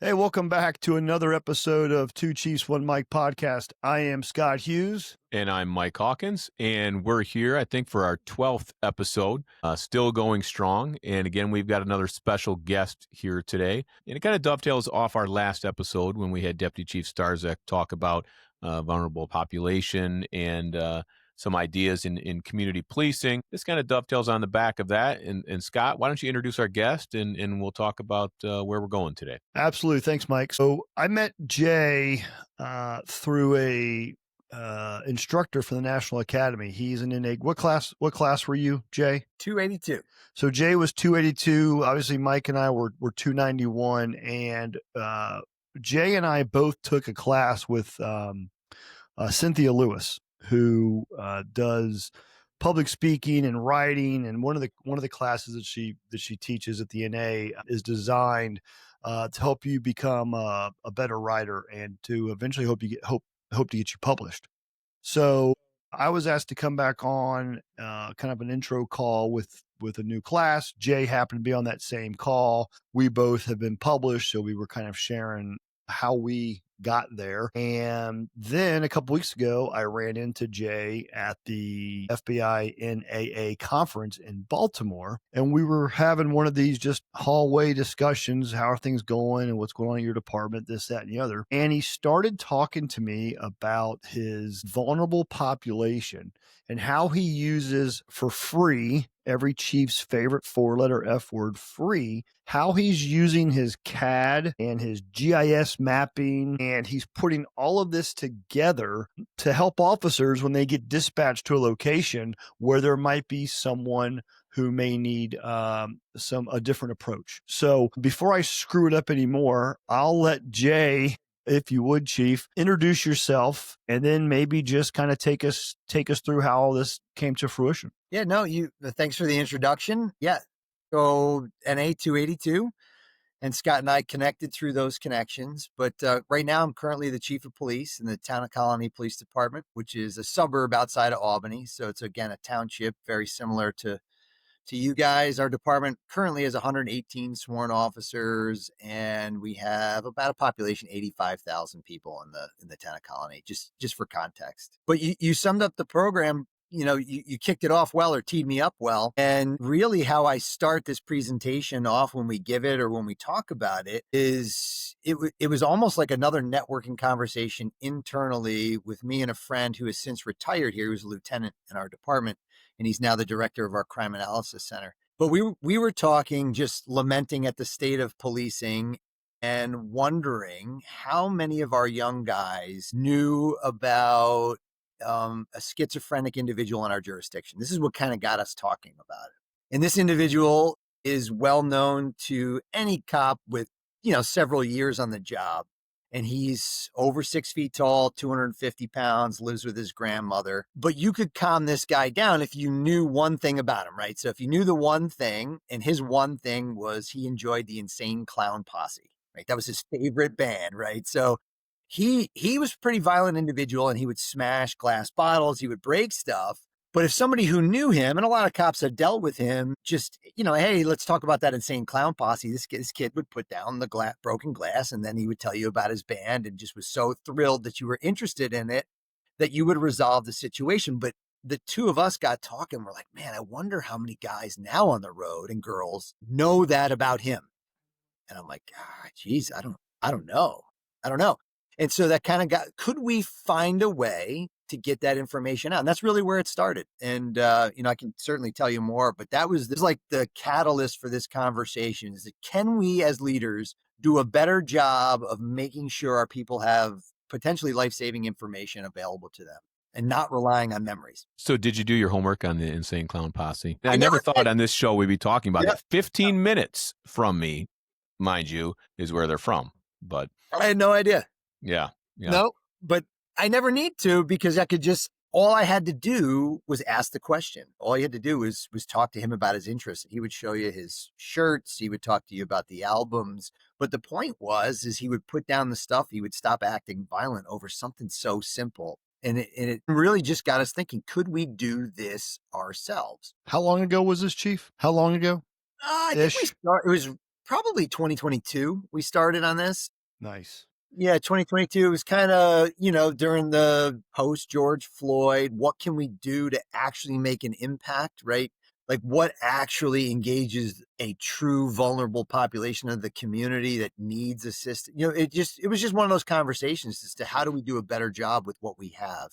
Hey, welcome back to another episode of Two Chiefs, One Mic podcast. I am Scott Hughes. And I'm Mike Hawkins, and we're here, I think, for our 12th episode, still going strong. And again, we've got another special guest here today. And it kind of dovetails off our last episode when we had Deputy Chief Starzak talk about vulnerable population and some ideas in community policing. This kind of dovetails on the back of that. And Scott, why don't you introduce our guest, and we'll talk about where we're going today. Absolutely. Thanks, Mike. So I met Jay through a instructor for the National Academy. He's an NA. What class were you, Jay? 282. So Jay was 282. Obviously, Mike and I were 291. And Jay and I both took a class with Cynthia Lewis, who does public speaking and writing, and one of the classes that she teaches at the NA is designed to help you become a better writer and to eventually hope to get you published. So I was asked to come back on kind of an intro call with a new class. Jay happened to be on that same call. We both have been published, so we were kind of sharing how we got there. And then a couple weeks ago, I ran into Jay at the FBI NAA conference in Baltimore, and we were having one of these just hallway discussions. How are things going and what's going on in your department, this, that, and the other. And he started talking to me about his vulnerable population and how he uses for free, every chief's favorite four-letter F word, free, how he's using his CAD and his GIS mapping, and he's putting all of this together to help officers when they get dispatched to a location where there might be someone who may need a different approach. So before I screw it up anymore, I'll let Jay, if you would, Chief, introduce yourself and then maybe just kind of take us through how all this came to fruition. Yeah, no, thanks for the introduction. Yeah. So NA 282 and Scott and I connected through those connections. But right now I'm currently the chief of police in the Town of Colony Police Department, which is a suburb outside of Albany. So it's, again, a township very similar to you guys. Our department currently has 118 sworn officers, and we have about a population 85,000 people in the Town of Colony, just for context. But you summed up the program. You kicked it off well, or teed me up well. And really how I start this presentation off when we give it or when we talk about it is it was almost like another networking conversation internally with me and a friend who has since retired here. He was a lieutenant in our department, and he's now the director of our crime analysis center. But we were talking, just lamenting at the state of policing and wondering how many of our young guys knew about a schizophrenic individual in our jurisdiction. This is what kind of got us talking about it. And this individual is well known to any cop with, several years on the job. And he's over 6 feet tall, 250 pounds, lives with his grandmother. But you could calm this guy down if you knew one thing about him, right? So if you knew the one thing, and his one thing was he enjoyed the Insane Clown Posse, right? That was his favorite band, right? So he was a pretty violent individual, and he would smash glass bottles. He would break stuff. But if somebody who knew him, and a lot of cops have dealt with him, just, hey, let's talk about that Insane Clown Posse. This kid would put down the broken glass, and then he would tell you about his band and just was so thrilled that you were interested in it that you would resolve the situation. But the two of us got talking. We're like, man, I wonder how many guys now on the road and girls know that about him. And I'm like, geez, I don't know. And so that kind of could we find a way to get that information out? And that's really where it started. And, I can certainly tell you more, but this is like the catalyst for this conversation is that can we as leaders do a better job of making sure our people have potentially life-saving information available to them and not relying on memories? So did you do your homework on the Insane Clown Posse? I never thought on this show we'd be talking about that. 15 minutes from me, mind you, is where they're from. But I had no idea. Yeah. No, but I never need to, because all I had to do was ask the question. All you had to do was talk to him about his interests. He would show you his shirts. He would talk to you about the albums. But the point is he would put down the stuff. He would stop acting violent over something so simple. And it really just got us thinking, could we do this ourselves? How long ago was this, Chief? How long ago? I think it was probably 2022. We started on this. Nice. Yeah, 2022 was kind of, during the post George Floyd, what can we do to actually make an impact, right? Like what actually engages a true vulnerable population of the community that needs assistance? It was just one of those conversations as to how do we do a better job with what we have.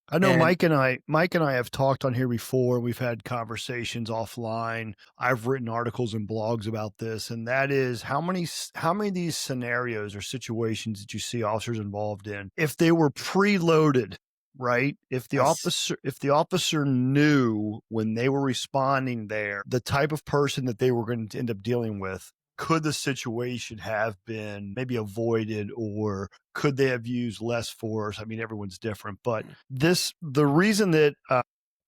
I know And Mike and I have talked on here before. We've had conversations offline. I've written articles and blogs about this, and that is how many of these scenarios or situations that you see officers involved in, if they were preloaded, right? If the yes, officer knew when they were responding there the type of person that they were going to end up dealing with, could the situation have been maybe avoided, or could they have used less force? I mean, everyone's different, but the reason that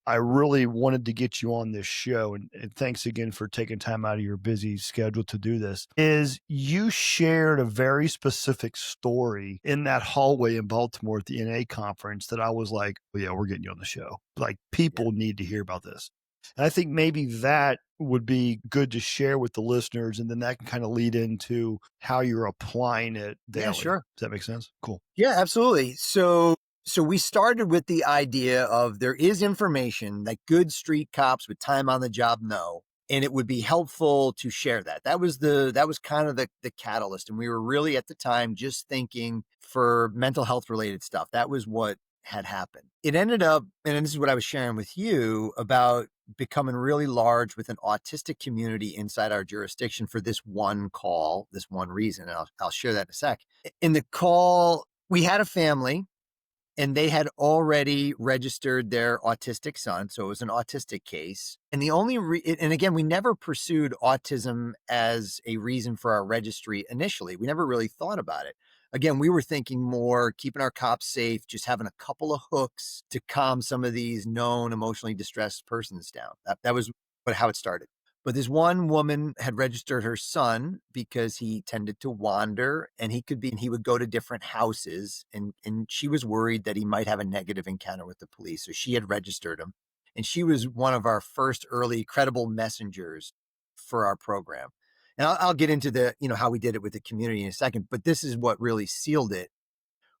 I really wanted to get you on this show, and thanks again for taking time out of your busy schedule to do this, is you shared a very specific story in that hallway in Baltimore at the NA conference that I was like, oh, yeah, we're getting you on the show. Like, yeah, people need to hear about this. And I think maybe that would be good to share with the listeners, and then that can kind of lead into how you're applying it yeah, daily. sure. Does that make sense? Cool. Yeah, absolutely. So we started with the idea of there is information that good street cops with time on the job know, and it would be helpful to share that. That was kind of the catalyst. And we were really at the time just thinking for mental health related stuff. That was what had happened. It ended up, and this is what I was sharing with you about becoming really large with an autistic community inside our jurisdiction for this one call, this one reason. And I'll share that in a sec. In the call, we had a family and they had already registered their autistic son. So it was an autistic case. And and again, we never pursued autism as a reason for our registry initially. We never really thought about it. Again, we were thinking more keeping our cops safe, just having a couple of hooks to calm some of these known emotionally distressed persons down. That was how it started. But this one woman had registered her son because he tended to wander and he would go to different houses and she was worried that he might have a negative encounter with the police. So she had registered him. And she was one of our first early credible messengers for our program. And I'll get into how we did it with the community in a second, but this is what really sealed it. It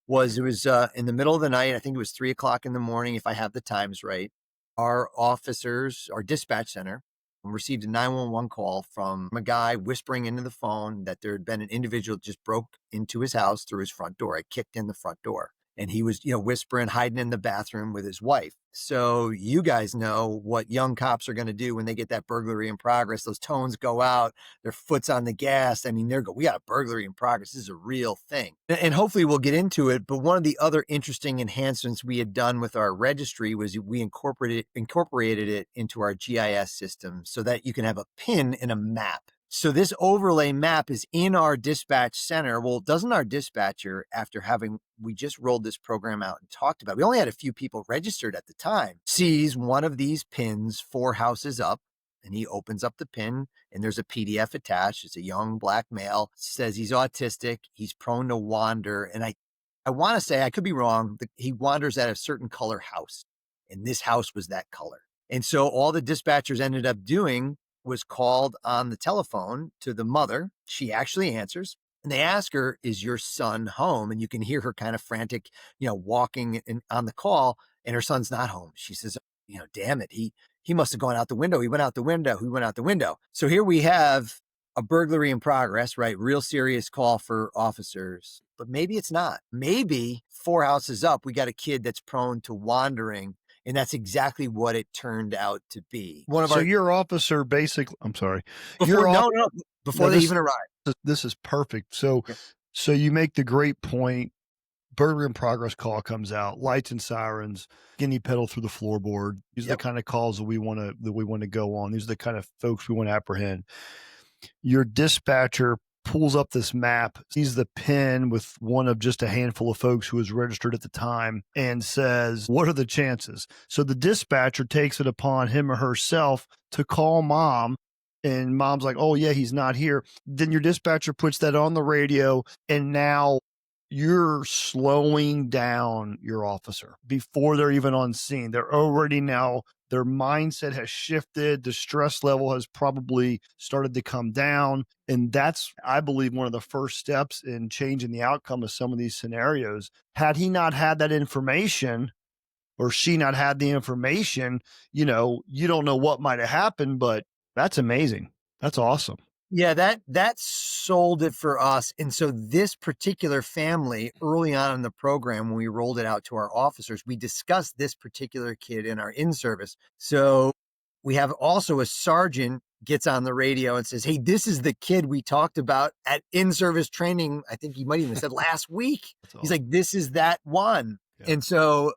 was in the middle of the night. I think it was 3 o'clock in the morning, if I have the times right. Our officers, our dispatch center, received a 911 call from a guy whispering into the phone that there had been an individual that just broke into his house through his front door. I kicked in the front door. And he was, whispering, hiding in the bathroom with his wife. So you guys know what young cops are going to do when they get that burglary in progress. Those tones go out, their foot's on the gas. I mean, we got a burglary in progress. This is a real thing. And hopefully we'll get into it. But one of the other interesting enhancements we had done with our registry was we incorporated it into our GIS system so that you can have a pin in a map. So this overlay map is in our dispatch center. Well, doesn't our dispatcher, we just rolled this program out and talked about it, we only had a few people registered at the time, sees one of these pins 4 houses up, and he opens up the pin and there's a PDF attached. It's a young black male, says he's autistic, he's prone to wander. And I want to say, I could be wrong, he wanders at a certain color house. And this house was that color. And so all the dispatchers ended up doing was called on the telephone to the mother. She actually answers and they ask her, is your son home? And you can hear her kind of frantic, walking on the call, and her son's not home. She says, damn it. He must have gone out the window. He went out the window. He went out the window. So here we have a burglary in progress, right? Real serious call for officers, but maybe it's not. Maybe 4 houses up, we got a kid that's prone to wandering. And that's exactly what it turned out to be. Your officer basically, I'm sorry. Before they even arrived. This is perfect. So, Yeah. so you make the great point. Burglary in progress call comes out, lights and sirens, guinea pedal through the floorboard. These are the kind of calls that we want to go on. These are the kind of folks we want to apprehend. Your dispatcher pulls up this map, sees the pin with one of just a handful of folks who was registered at the time, and says, what are the chances? So the dispatcher takes it upon him or herself to call mom, and mom's like, oh yeah, he's not here. Then your dispatcher puts that on the radio, and now you're slowing down your officer before they're even on scene. They're already now, their mindset has shifted. The stress level has probably started to come down. And that's, I believe, one of the first steps in changing the outcome of some of these scenarios. Had he not had that information, or she not had the information, you don't know what might have happened, but that's amazing. That's awesome. Yeah, that sold it for us. And so this particular family, early on in the program, when we rolled it out to our officers, we discussed this particular kid in our in-service. So we have also a sergeant gets on the radio and says, "Hey, this is the kid we talked about at in-service training." I think he might even said last week. That's He's awesome. like, "This is that one." Yeah. And so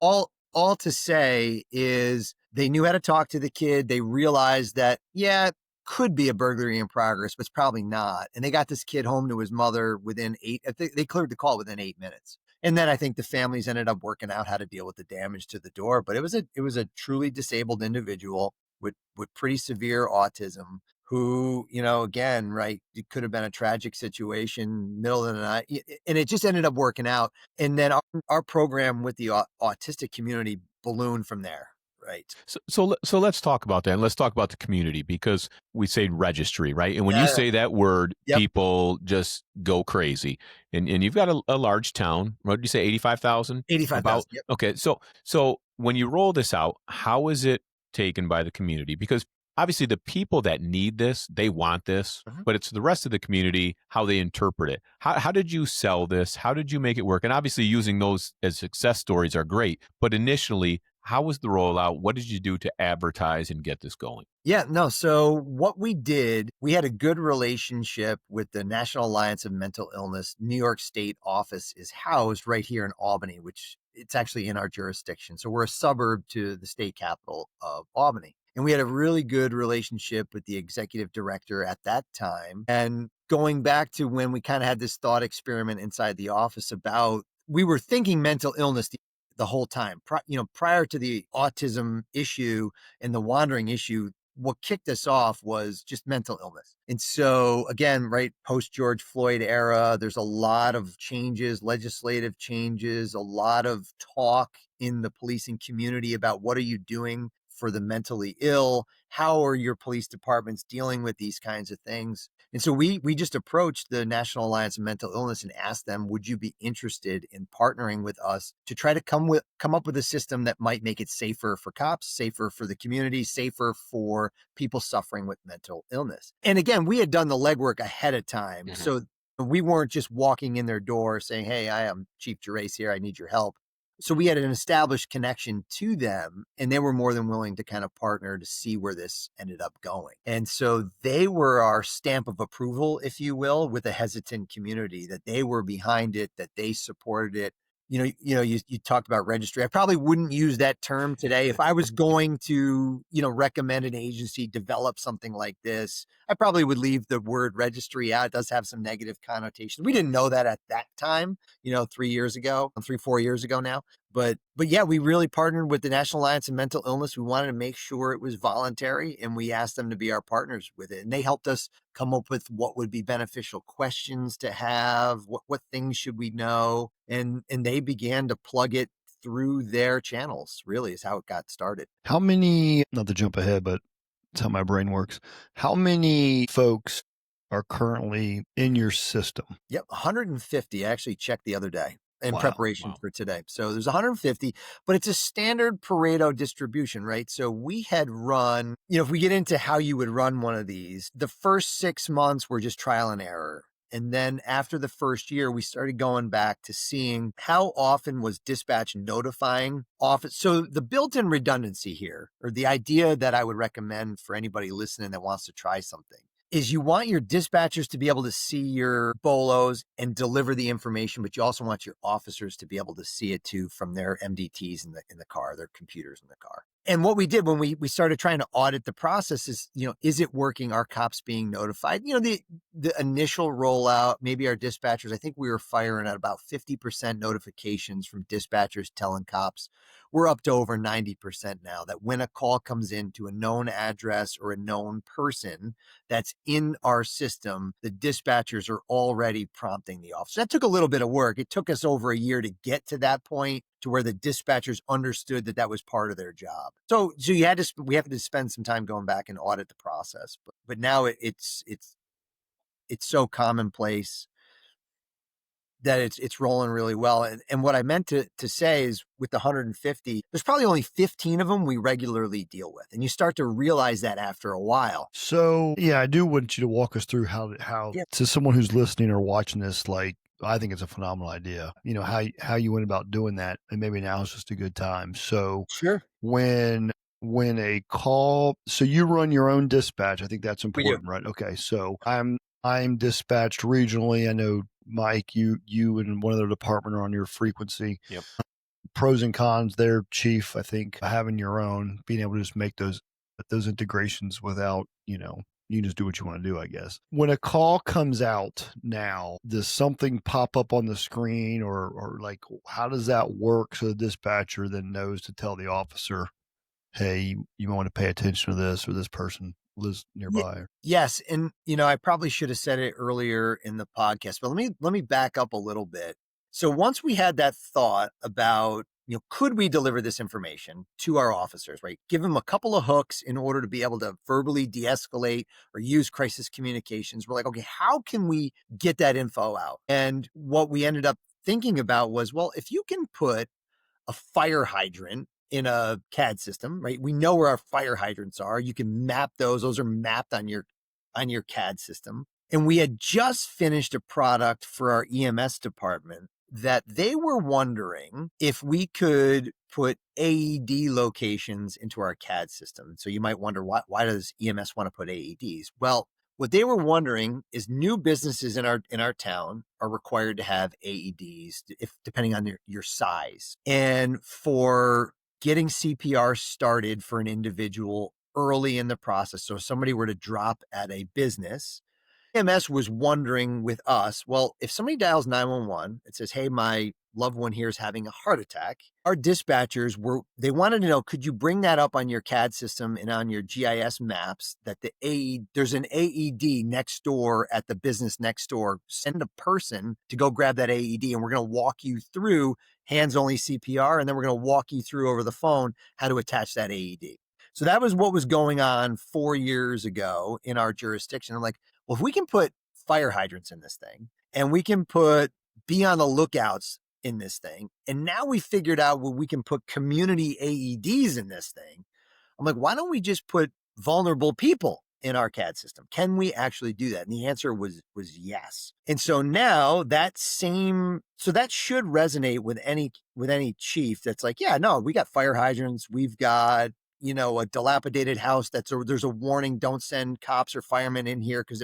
all to say is they knew how to talk to the kid. They realized that, yeah, could be a burglary in progress, but it's probably not. And they got this kid home to his mother within they cleared the call within 8 minutes. And then I think the families ended up working out how to deal with the damage to the door. But it was a truly disabled individual with pretty severe autism who, again, right, it could have been a tragic situation, middle of the night. And it just ended up working out. And then our program with the autistic community ballooned from there. Right. So let's talk about that. And let's talk about the community, because we say registry, right? And when you Yeah. say that word, Yep. people just go crazy. And you've got a large town. What did you say? 85,000? 85,000. Yep. Okay. So when you roll this out, how is it taken by the community? Because obviously the people that need this, they want this, but it's the rest of the community, how they interpret it. How did you sell this? How did you make it work? And obviously using those as success stories are great, but initially, how was the rollout? What did you do to advertise and get this going? Yeah, no. So what we did, we had a good relationship with the National Alliance of Mental Illness. New York State office is housed right here in Albany, which it's actually in our jurisdiction. So we're a suburb to the state capital of Albany. And we had a really good relationship with the executive director at that time. And going back to when we kind of had this thought experiment inside the office about, we were thinking mental illness the whole time. Prior to the autism issue and the wandering issue, what kicked us off was just mental illness. And so again, right, post George Floyd era, there's a lot of changes, legislative changes, a lot of talk in the policing community about what are you doing for the mentally ill? How are your police departments dealing with these kinds of things? And so we just approached the National Alliance of Mental Illness and asked them, would you be interested in partnering with us to try to come up with a system that might make it safer for cops, safer for the community, safer for people suffering with mental illness? And again, we had done the legwork ahead of time. Mhm. So we weren't just walking in their door saying, "Hey, I am Chief Gerace here. I need your help." So we had an established connection to them, and they were more than willing to kind of partner to see where this ended up going. And so they were our stamp of approval, if you will, with a hesitant community, that they were behind it, that they supported it. You talked about registry. I probably wouldn't use that term today. If I was going to, recommend an agency develop something like this, I probably would leave the word registry out. It does have some negative connotations. We didn't know that at that time, 4 years ago now. But yeah, we really partnered with the National Alliance of Mental Illness. We wanted to make sure it was voluntary, and we asked them to be our partners with it. And they helped us come up with what would be beneficial questions to have, what things should we know, and they began to plug it through their channels. Really is how it got started. How many, not to jump ahead, but it's how my brain works. How many folks are currently in your system? Yep, 150. I actually checked the other day in Wow. preparation for today. So there's 150, but it's a standard Pareto distribution, right? So we had run, if we get into how you would run one of these, the first 6 months were just trial and error. And then after the first year, we started going back to seeing how often was dispatch notifying office. So the built-in redundancy here, or the idea that I would recommend for anybody listening that wants to try something, is you want your dispatchers to be able to see your bolos and deliver the information, but you also want your officers to be able to see it too from their MDTs in the car, their computers in the car. And what we did when we started trying to audit the process is, is it working? Are cops being notified? The initial rollout, maybe our dispatchers, I think we were firing at about 50% notifications from dispatchers telling cops. We're up to over 90% now, that when a call comes in to a known address or a known person that's in our system, the dispatchers are already prompting the officer. That took a little bit of work. It took us over a year to get to that point, to where the dispatchers understood that that was part of their job. So we have to spend some time going back and audit the process. But now it's so commonplace that it's rolling really well. And what I meant to say is, with the 150, there's probably only 15 of them we regularly deal with. And you start to realize that after a while. So, yeah, I do want you to walk us through how Yeah. to someone who's listening or watching this, like, I think it's a phenomenal idea. How you went about doing that, and maybe now is just a good time. So Sure. when a call, so you run your own dispatch. I think that's We do. important, right? Okay. So I'm dispatched regionally. I know, Mike, you and one other department are on your frequency. Yep. Pros and cons there, Chief. I think having your own, being able to just make those integrations without, you just do what you want to do, I guess. When a call comes out now, does something pop up on the screen, or like, how does that work, so the dispatcher then knows to tell the officer, hey, you might want to pay attention to this, or this person lives nearby? Yes. And, I probably should have said it earlier in the podcast, but let me back up a little bit. So once we had that thought about, could we deliver this information to our officers, right? Give them a couple of hooks in order to be able to verbally de-escalate or use crisis communications. We're like, okay, how can we get that info out? And what we ended up thinking about was, well, if you can put a fire hydrant in a CAD system, right? We know where our fire hydrants are. You can map those. Those are mapped on your CAD system. And we had just finished a product for our EMS department that they were wondering if we could put AED locations into our CAD system. So you might wonder, why does EMS want to put AEDs? Well, what they were wondering is, new businesses in our town are required to have AEDs, depending on your size. And for getting CPR started for an individual early in the process, so if somebody were to drop at a business, EMS was wondering with us, well, if somebody dials 911, it says, hey, my loved one here is having a heart attack. Our dispatchers they wanted to know, could you bring that up on your CAD system and on your GIS maps, that there's an AED next door at the business next door. Send a person to go grab that AED, and we're going to walk you through hands only CPR. And then we're going to walk you through over the phone how to attach that AED. So that was what was going on 4 years ago in our jurisdiction. I'm like, well, if we can put fire hydrants in this thing, and we can be on the lookouts in this thing, and now we figured out we can put community AEDs in this thing. I'm like, why don't we just put vulnerable people in our CAD system? Can we actually do that? And the answer was yes. And so now that should resonate with any chief that's like, yeah, no, we got fire hydrants, we've got a dilapidated house there's a warning, don't send cops or firemen in here because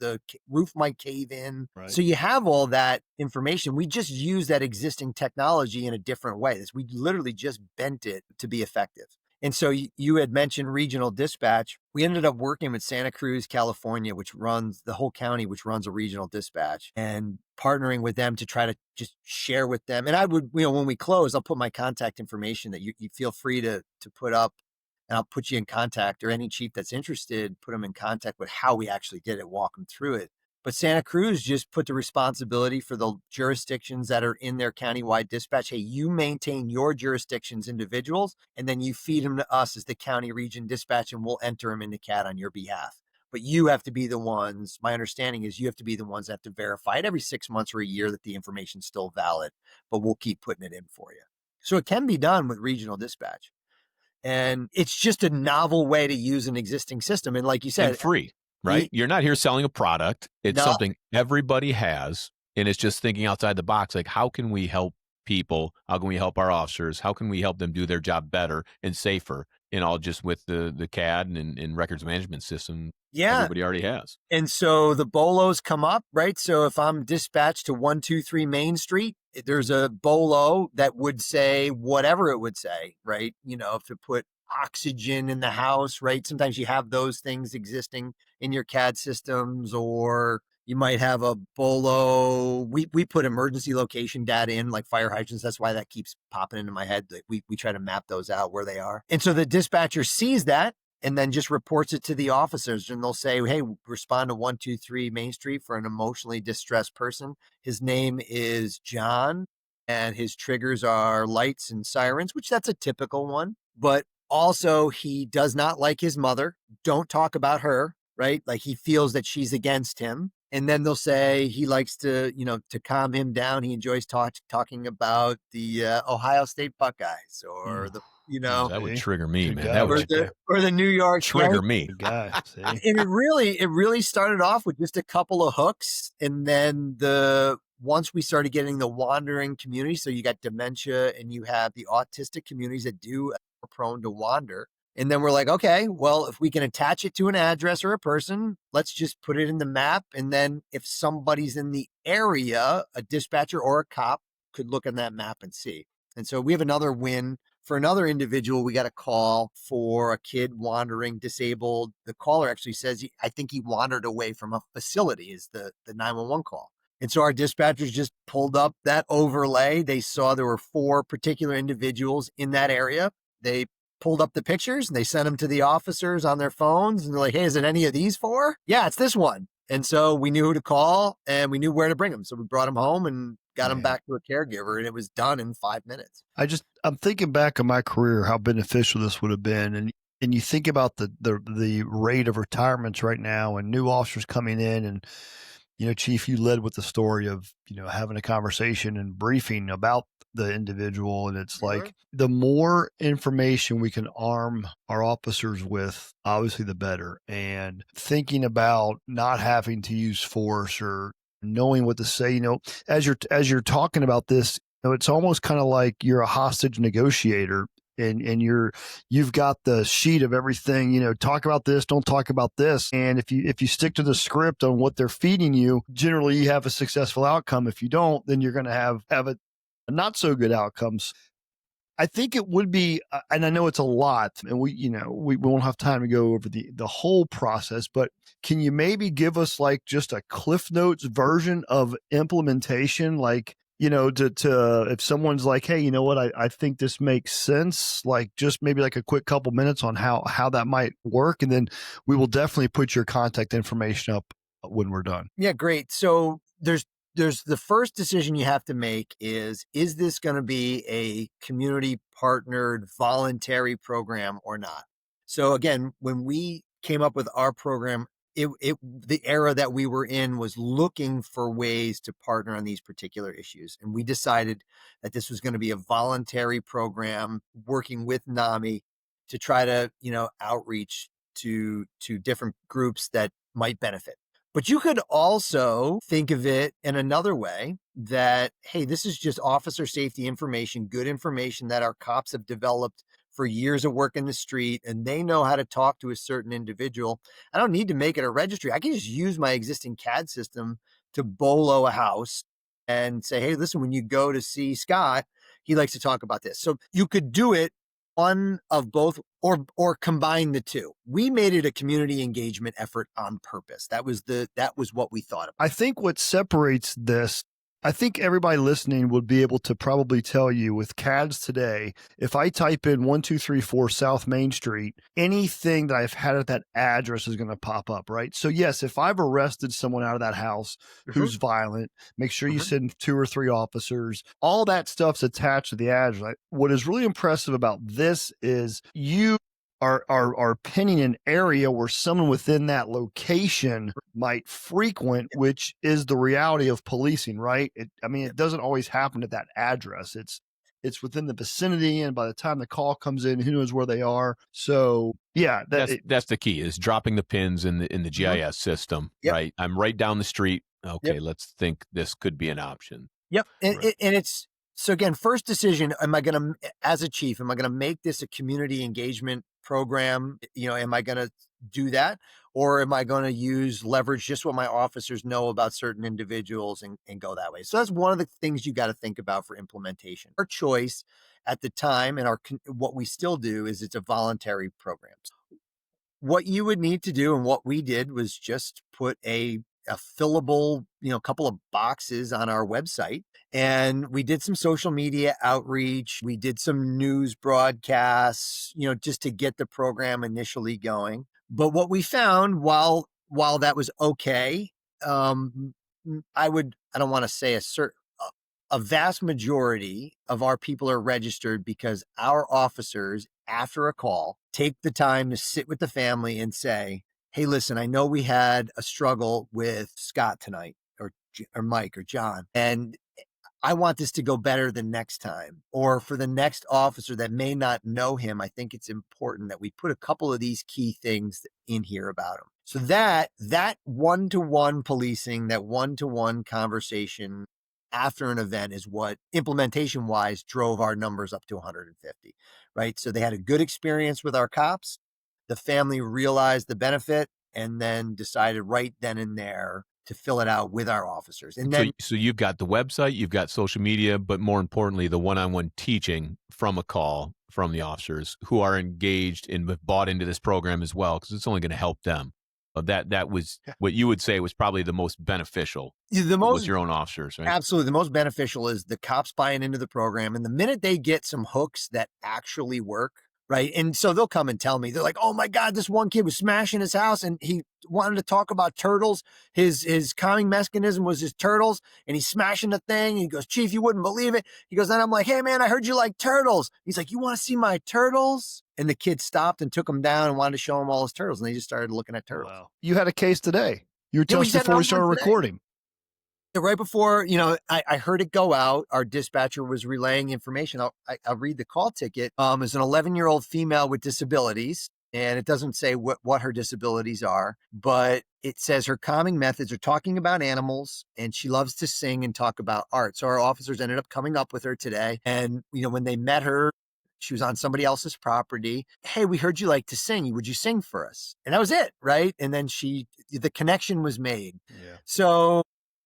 the roof might cave in. Right. So you have all that information. We just use that existing technology in a different way. We literally just bent it to be effective. And so you had mentioned regional dispatch. We ended up working with Santa Cruz, California, which runs the whole county, which runs a regional dispatch, and partnering with them to try to just share with them. And I would, when we close, I'll put my contact information that you feel free to put up. And I'll put you in contact, or any chief that's interested, put them in contact with how we actually did it, walk them through it. But Santa Cruz just put the responsibility for the jurisdictions that are in their countywide dispatch. Hey, you maintain your jurisdiction's individuals, and then you feed them to us as the county region dispatch, and we'll enter them into CAD on your behalf. But you have to be the ones, my understanding is you have to be the ones that have to verify it every 6 months or a year that the information's still valid, but we'll keep putting it in for you. So it can be done with regional dispatch. And it's just a novel way to use an existing system. And like you said, and free, right? You're not here selling a product. It's something everybody has. And it's just thinking outside the box. Like, how can we help people? How can we help our officers? How can we help them do their job better and safer? And all just with the CAD and records management system everybody already has. And so the BOLOs come up, right? So if I'm dispatched to 123 Main Street, there's a BOLO that would say whatever it would say, right? If it put oxygen in the house, right? Sometimes you have those things existing in your CAD systems, or you might have a BOLO. We put emergency location data in, like fire hydrants. That's why that keeps popping into my head. Like we try to map those out where they are. And so the dispatcher sees that and then just reports it to the officers, and they'll say, hey, respond to 123 Main Street for an emotionally distressed person. His name is John, and his triggers are lights and sirens, which that's a typical one. But also, he does not like his mother. Don't talk about her, right? Like he feels that she's against him. And then they'll say he likes to, to calm him down. He enjoys talking about the Ohio State Buckeyes, or the, That would trigger me, Good man. guy That right would or the New York trigger Yankees. me. Good guy. See? And it really started off with just a couple of hooks, and then once we started getting the wandering community, so you got dementia and you have the autistic communities that are prone to wander. And then we're like, okay, well, if we can attach it to an address or a person, let's just put it in the map. And then if somebody's in the area, a dispatcher or a cop could look on that map and see. And so we have another win. For another individual, we got a call for a kid wandering disabled. The caller actually says, I think he wandered away from a facility, is the 911 call. And so our dispatchers just pulled up that overlay. They saw there were 4 particular individuals in that area. They pulled up the pictures and they sent them to the officers on their phones. And they're like, hey, is it any of these 4? Yeah, it's this one. And so we knew who to call and we knew where to bring them. So we brought them home and got them back to a caregiver, and it was done in 5 minutes. I'm thinking back on my career, how beneficial this would have been. And you think about the rate of retirements right now and new officers coming in, and, Chief, you led with the story of, having a conversation and briefing about the individual. And it's like, the more information we can arm our officers with, obviously the better. And thinking about not having to use force or knowing what to say, as you're talking about this, it's almost kind of like you're a hostage negotiator, and you've got the sheet of everything, talk about this, don't talk about this. And if you stick to the script on what they're feeding you, generally you have a successful outcome. If you don't, then you're going to have a not so good outcomes. I think it would be, and I know it's a lot, and we won't have time to go over the whole process, but can you maybe give us like just a Cliff Notes version of implementation? Like, to if someone's like, hey, you know what, I think this makes sense, like just maybe like a quick couple minutes on how that might work. And then we will definitely put your contact information up when we're done. Yeah, great. So there's the first decision you have to make is this going to be a community partnered voluntary program or not? So again, when we came up with our program, the era that we were in was looking for ways to partner on these particular issues. And we decided that this was going to be a voluntary program working with NAMI to try to, outreach to different groups that might benefit. But you could also think of it in another way that, hey, this is just officer safety information, good information that our cops have developed for years of work in the street, and they know how to talk to a certain individual. I don't need to make it a registry. I can just use my existing CAD system to BOLO a house and say, hey, listen, when you go to see Scott, he likes to talk about this. So you could do it one of both or combine the two. We made it a community engagement effort on purpose. That was what we thought of. I think what separates this, I think everybody listening would be able to probably tell you with CADs today, if I type in 1234 South Main Street, anything that I've had at that address is going to pop up, right? So yes, if I've arrested someone out of that house who's violent, make sure you send 2 or 3 officers. All that stuff's attached to the address. What is really impressive about this is you are pinning an area where someone within that location might frequent, which is the reality of policing, right? It doesn't always happen at that address. It's within the vicinity, and by the time the call comes in, who knows where they are. So yeah, that's the key, is dropping the pins in the GIS system, right? I'm right down the street. Okay, let's think this could be an option. Yep, and it's. So again, first decision, as a chief, am I going to make this a community engagement program? Am I going to do that? Or am I going to leverage just what my officers know about certain individuals and go that way? So that's one of the things you got to think about for implementation. Our choice, at the time, and what we still do is it's a voluntary program. What you would need to do and what we did was just put a fillable, couple of boxes on our website. And we did some social media outreach. We did some news broadcasts, just to get the program initially going. But what we found while that was okay, I don't want to say a vast majority of our people are registered because our officers, after a call, take the time to sit with the family and say, hey, listen, I know we had a struggle with Scott tonight, or Mike or John, and I want this to go better the next time. Or for the next officer that may not know him, I think it's important that we put a couple of these key things in here about him. So that one-to-one policing, that one-to-one conversation after an event is what implementation wise drove our numbers up to 150, right? So they had a good experience with our cops. The family realized the benefit and then decided right then and there to fill it out with our officers. And then, so you've got the website, you've got social media, but more importantly, the one-on-one teaching from a call from the officers who are engaged and bought into this program as well, because it's only going to help them. That was what you would say was probably the most beneficial. Was your own officers, right? Absolutely. The most beneficial is the cops buying into the program. And the minute they get some hooks that actually work, right? And so they'll come and tell me, they're like, oh my God, this one kid was smashing his house and he wanted to talk about turtles. His calming mechanism was his turtles, and he's smashing the thing. And he goes, Chief, you wouldn't believe it. He goes, then I'm like, hey man, I heard you like turtles. He's like, you want to see my turtles? And the kid stopped and took him down and wanted to show him all his turtles. And they just started looking at turtles. Wow. You had a case today. You were telling us before we started recording. Right before, I heard it go out, our dispatcher was relaying information. I'll read the call ticket. It's an 11-year-old female with disabilities, and it doesn't say what her disabilities are, but it says her calming methods are talking about animals, and she loves to sing and talk about art. So our officers ended up coming up with her today. And, when they met her, she was on somebody else's property. Hey, we heard you like to sing. Would you sing for us? And that was it, right? And then the connection was made. Yeah. So,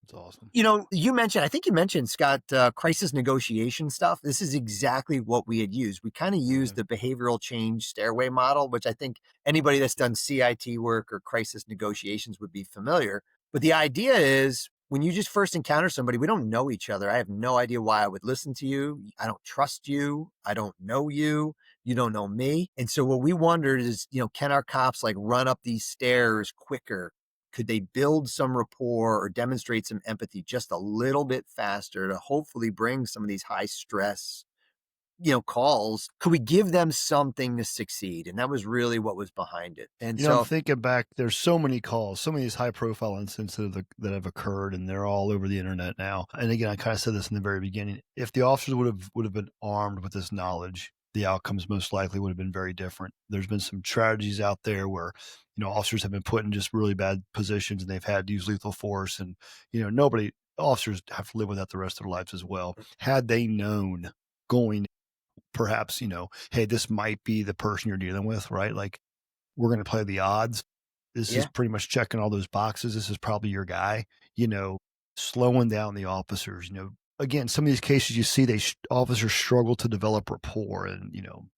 that's awesome. I think you mentioned, Scott, crisis negotiation stuff. This is exactly what we had used. We kind of used the behavioral change stairway model, which I think anybody that's done CIT work or crisis negotiations would be familiar. But the idea is, when you just first encounter somebody, we don't know each other. I have no idea why I would listen to you. I don't trust you. I don't know you. You don't know me. And so what we wondered is, can our cops run up these stairs quicker? Could they build some rapport or demonstrate some empathy just a little bit faster to hopefully bring some of these high stress, calls? Could we give them something to succeed? And that was really what was behind it. And I'm thinking back, there's so many calls, so many of these high profile incidents that have occurred, and they're all over the internet now. And again, I kind of said this in the very beginning. If the officers would have been armed with this knowledge, the outcomes most likely would have been very different. There's been some tragedies out there where, officers have been put in just really bad positions and they've had to use lethal force, and, officers have to live with that the rest of their lives as well. Had they known going, perhaps, hey, this might be the person you're dealing with, right? Like, we're going to play the odds. This is pretty much checking all those boxes. This is probably your guy, slowing down the officers, Again, some of these cases you see, officers struggle to develop rapport, and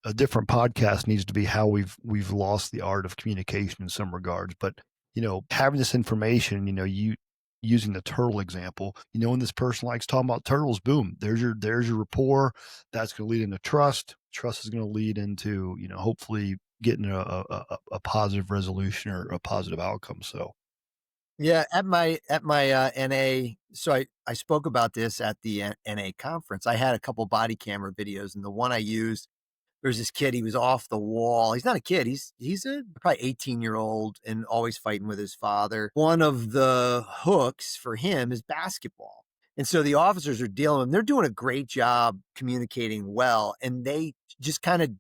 a different podcast needs to be how we've lost the art of communication in some regards. But having this information, you using the turtle example, when this person likes talking about turtles, boom, there's your rapport. That's going to lead into trust. Trust is going to lead into hopefully getting a positive resolution or a positive outcome. So. Yeah, at my NA, so I spoke about this at the NA conference. I had a couple body camera videos, and the one I used, there's this kid, he was off the wall. He's not a kid. He's a probably 18-year-old and always fighting with his father. One of the hooks for him is basketball. And so the officers are dealing with him. They're doing a great job communicating well. And they just kind of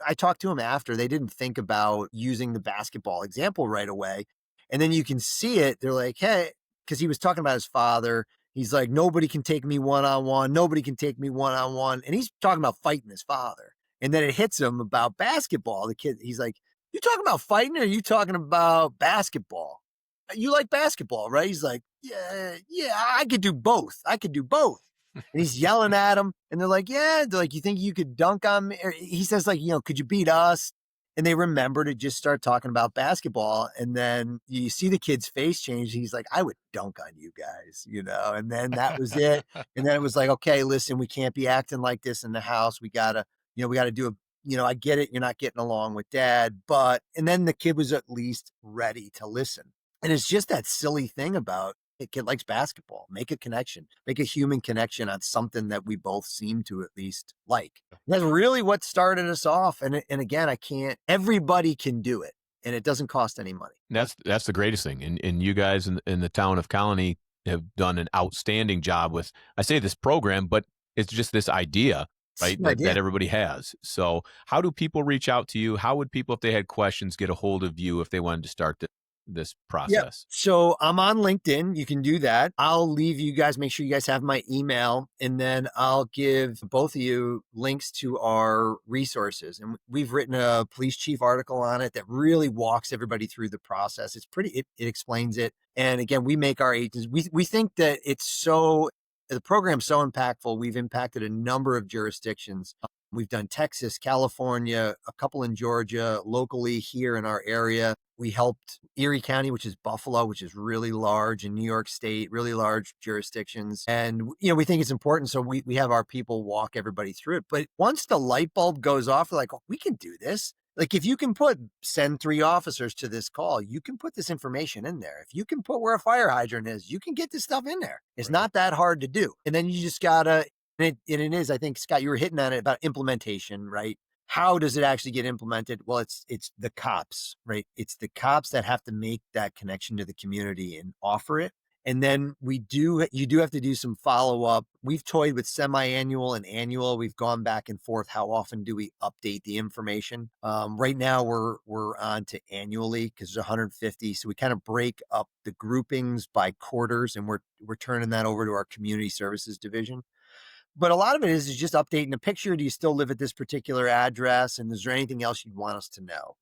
I talked to him after, they didn't think about using the basketball example right away. And then you can see it. They're like, hey, because he was talking about his father. He's like, nobody can take me one-on-one. Nobody can take me one-on-one. And he's talking about fighting his father. And then it hits him about basketball. The kid, he's like, you talking about fighting or are you talking about basketball? You like basketball, right? He's like, yeah, I could do both. I could do both. And he's yelling at them. And they're like, yeah, they're like, you think you could dunk on me? Or he says, like, could you beat us? And they remember to just start talking about basketball. And then you see the kid's face change. He's like, I would dunk on you guys, and then that was it. And then it was like, okay, listen, we can't be acting like this in the house. We gotta do I get it. You're not getting along with dad, and then the kid was at least ready to listen. And it's just that silly thing about a kid likes basketball. Make a connection, make a human connection on something that we both seem to at least like. And that's really what started us off. And again, everybody can do it, and it doesn't cost any money. That's the greatest thing. And you guys in the town of Colony have done an outstanding job with, I say this program, but it's just this idea, right? That everybody has. So how do people reach out to you? How would people, if they had questions, get a hold of you if they wanted to start this process? Yep. So I'm on LinkedIn. You can do that. I'll leave you guys, make sure you guys have my email, and then I'll give both of you links to our resources. And we've written a police chief article on it that really walks everybody through the process. It's it explains it. And again, we make our agents, we think that the program's so impactful. We've impacted a number of jurisdictions. We've done Texas, California, a couple in Georgia, locally here in our area. We helped Erie County, which is Buffalo, which is really large, and New York State, really large jurisdictions. And, we think it's important. So we have our people walk everybody through it. But once the light bulb goes off, we're like, oh, we can do this. Like if you can send 3 officers to this call, you can put this information in there. If you can put where a fire hydrant is, you can get this stuff in there. It's not that hard to do. And then you just gotta, and it is, I think, Scott, you were hitting on it about implementation, right? How does it actually get implemented? Well, it's the cops, right? It's the cops that have to make that connection to the community and offer it. And then you do have to do some follow-up. We've toyed with semi-annual and annual. We've gone back and forth. How often do we update the information? Right now we're on to annually because there's 150. So we kind of break up the groupings by quarters, and we're turning that over to our community services division. But a lot of it is just updating the picture. Do you still live at this particular address? And is there anything else you'd want us to know?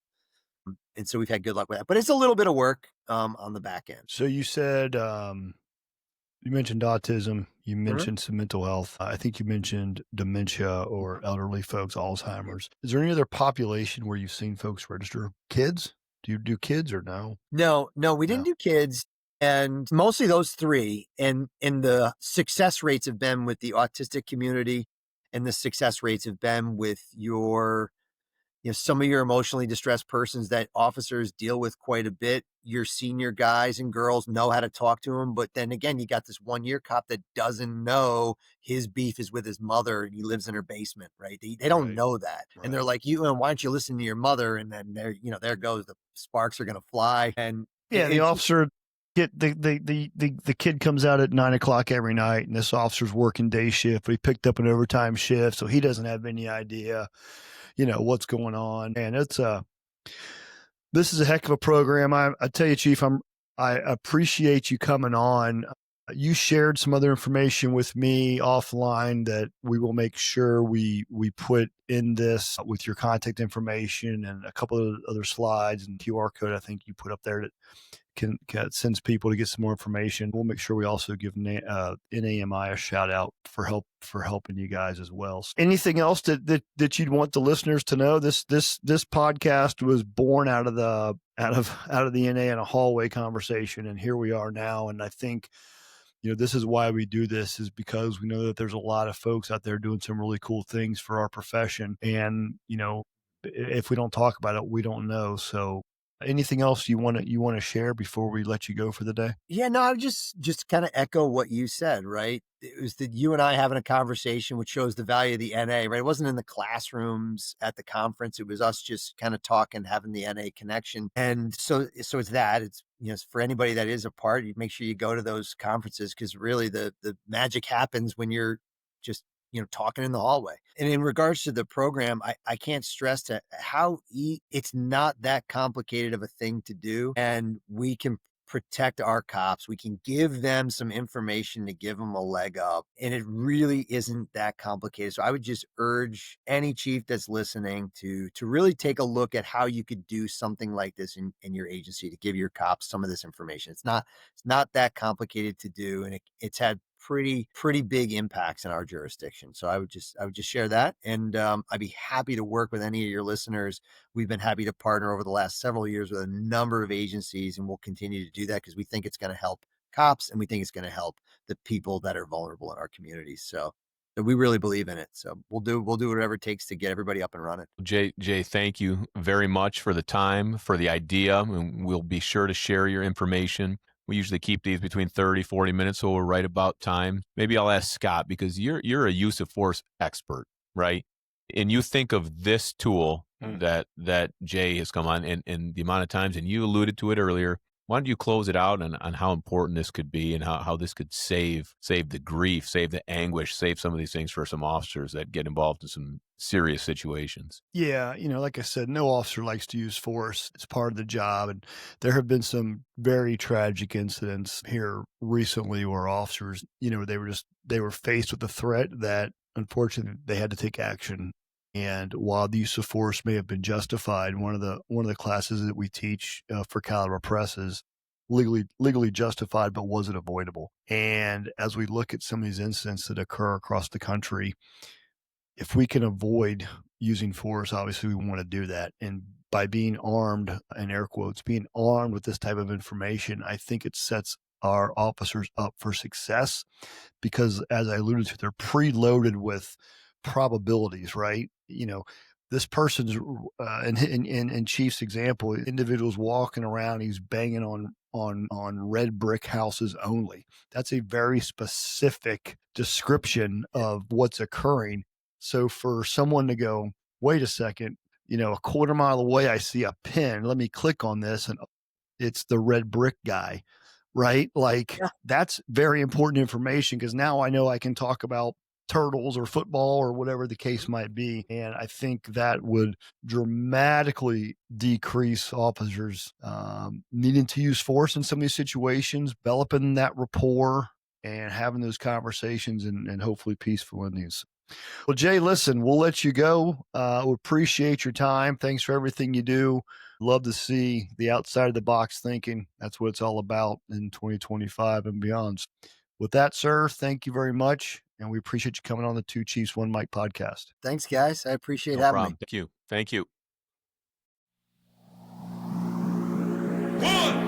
And so we've had good luck with that. But it's a little bit of work on the back end. So you said you mentioned autism. You mentioned some mental health. I think you mentioned dementia or elderly folks, Alzheimer's. Is there any other population where you've seen folks register? Kids? Do you do kids or no? No, we didn't do kids. And mostly those 3. And the success rates have been with the autistic community, and the success rates have been with some of your emotionally distressed persons that officers deal with quite a bit. Your senior guys and girls know how to talk to them. But then again, you got this 1-year cop that doesn't know his beef is with his mother and he lives in her basement, right? They don't know that. Right. And they're like, why don't you listen to your mother? And then there goes, the sparks are going to fly. And the officer the kid comes out at 9:00 every night, and this officer's working day shift, but he picked up an overtime shift, so he doesn't have any idea, what's going on. And this is a heck of a program. I tell you, Chief, I appreciate you coming on. You shared some other information with me offline that we will make sure we put in this with your contact information and a couple of other slides and QR code I think you put up there that can sends people to get some more information. We'll make sure we also give NAMI a shout out for helping you guys as well. So anything else that you'd want the listeners to know? This podcast was born out of the NA in a hallway conversation, and here we are now. And I think this is why we do this, is because we know that there's a lot of folks out there doing some really cool things for our profession. And, if we don't talk about it, we don't know. So anything else you want to share before we let you go for the day? Yeah, no, I would just kind of echo what you said, right? It was that you and I having a conversation, which shows the value of the NA, right? It wasn't in the classrooms at the conference. It was us just kind of talking, having the NA connection. And so it's that. It's, for anybody that is a part, you make sure you go to those conferences, because really the magic happens when you're just talking in the hallway. And in regards to the program, I can't stress to how it's not that complicated of a thing to do. And we can protect our cops. We can give them some information to give them a leg up. And it really isn't that complicated. So I would just urge any chief that's listening to really take a look at how you could do something like this in your agency to give your cops some of this information. It's not that complicated to do. And it's had pretty big impacts in our jurisdiction. So I would just share that, and I'd be happy to work with any of your listeners. We've been happy to partner over the last several years with a number of agencies, and we'll continue to do that because we think it's going to help cops, and we think it's going to help the people that are vulnerable in our communities. So we really believe in it. So we'll do whatever it takes to get everybody up and running. Jay, thank you very much for the time, for the idea. And we'll be sure to share your information. We usually keep these between 30, 40 minutes, so we're right about time. Maybe I'll ask Scott, because you're a use of force expert, right? And you think of this tool that Jay has come on, and the amount of times, and you alluded to it earlier. Why don't you close it out on how important this could be, and how this could save the grief, save the anguish, save some of these things for some officers that get involved in some serious situations? Yeah, like I said, no officer likes to use force. It's part of the job. And there have been some very tragic incidents here recently where officers, they were faced with a threat that unfortunately they had to take action. And while the use of force may have been justified, one of the classes that we teach for caliber press is legally justified, but was it avoidable? And as we look at some of these incidents that occur across the country, if we can avoid using force, obviously we want to do that. And by being armed, in air quotes, being armed with this type of information, I think it sets our officers up for success, because as I alluded to, they're preloaded with probabilities, right? This person's in Chief's example, individuals walking around, he's banging on red brick houses only. That's a very specific description of what's occurring. So for someone to go, wait a second, a quarter mile away, I see a pin. Let me click on this, and it's the red brick guy, right? Like, that's very important information, because now I know I can talk about turtles or football or whatever the case might be. And I think that would dramatically decrease officers needing to use force in some of these situations, developing that rapport and having those conversations and hopefully peaceful endings. Well, Jay, listen, we'll let you go. We appreciate your time. Thanks for everything you do. Love to see the outside of the box thinking. That's what it's all about in 2025 and beyond. With that, sir, thank you very much. And we appreciate you coming on the Two Chiefs, One Mic podcast. Thanks, guys. I appreciate No having problem. me. Thank you. One.